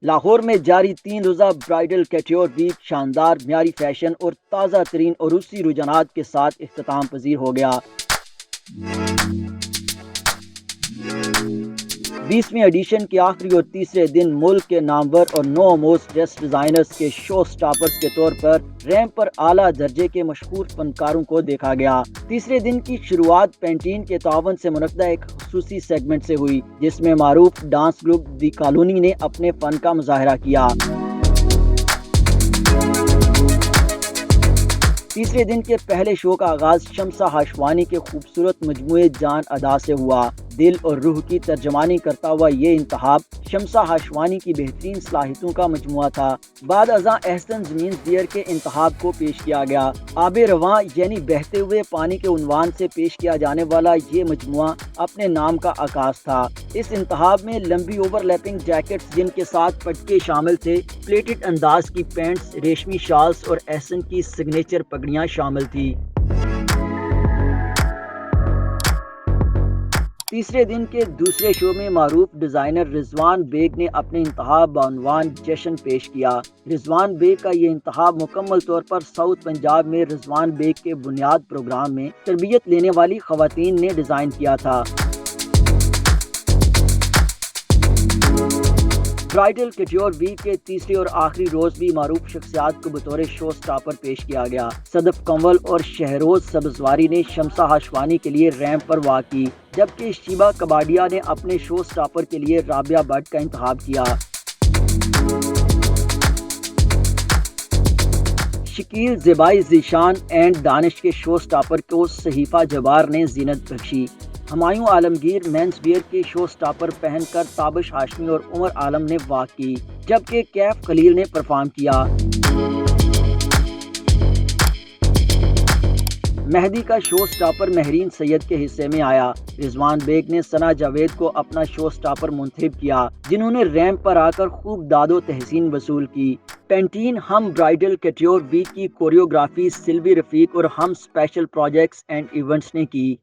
لاہور میں جاری 3 روزہ برائڈل کیٹیور ویک شاندار معیاری فیشن اور تازہ ترین عروسی رجحانات کے ساتھ اختتام پذیر ہو گیا۔ 20ویں ایڈیشن کے آخری اور تیسرے دن ملک کے نامور اور نو موسٹ ڈریس ڈیزائنرز کے شو سٹاپرز کے طور پر ریمپ پر اعلیٰ درجے کے مشہور فنکاروں کو دیکھا گیا۔ تیسرے دن کی شروعات پینٹین کے تعاون سے منعقدہ ایک خصوصی سیگمنٹ سے ہوئی، جس میں معروف ڈانس گروپ دی کالونی نے اپنے فن کا مظاہرہ کیا۔ تیسرے دن کے پہلے شو کا آغاز شمسہ ہاشوانی کے خوبصورت مجموعے جان ادا سے ہوا۔ دل اور روح کی ترجمانی کرتا ہوا یہ انتخاب شمسہ ہاشوانی کی بہترین صلاحیتوں کا مجموعہ تھا۔ بعد ازاں احسن زمین دیئر کے انتخاب کو پیش کیا گیا۔ آب رواں یعنی بہتے ہوئے پانی کے عنوان سے پیش کیا جانے والا یہ مجموعہ اپنے نام کا عکاس تھا۔ اس انتخاب میں لمبی اوور لیپنگ جیکٹس جن کے ساتھ پٹکے شامل تھے، پلیٹڈ انداز کی پینٹس، ریشمی شالز اور احسن کی سگنیچر پگڑیاں شامل تھی۔ تیسرے دن کے دوسرے شو میں معروف ڈیزائنر رضوان بیگ نے اپنے انتخاب بعنوان جشن پیش کیا۔ رضوان بیگ کا یہ انتخاب مکمل طور پر ساؤتھ پنجاب میں رضوان بیگ کے بنیاد پروگرام میں تربیت لینے والی خواتین نے ڈیزائن کیا تھا۔ برائڈل کیٹیور ویک کے تیسرے اور آخری روز بھی معروف شخصیات کو بطور شو سٹاپر پیش کیا گیا۔ صدف کنول اور شہروز سبزواری نے شمسہ ہاشوانی کے لیے ریمپ پر واک کی، جبکہ شیبا کباڈیا نے اپنے شو سٹاپر کے لیے رابعہ بٹ کا انتخاب کیا۔ شکیل زیبائی ذیشان اینڈ دانش کے شو سٹاپر کو صحیفہ جبار نے زینت بخشی۔ ہمایوں عالمگیر مینس ویئر کے شو سٹاپر پہن کر تابش ہاشمی اور عمر عالم نے واک کی، جبکہ کیف خلیل نے پرفارم کیا۔ مہدی کا شو سٹاپر مہرین سید کے حصے میں آیا۔ رضوان بیگ نے ثنا جاوید کو اپنا شو سٹاپر منتخب کیا، جنہوں نے ریمپ پر آ کر خوب داد و تحسین وصول کی۔ پینٹین ہم برائڈل کیٹیور ویک کی کوریوگرافی سلوی رفیق اور ہم اسپیشل پروجیکٹس اینڈ ایونٹس نے کی۔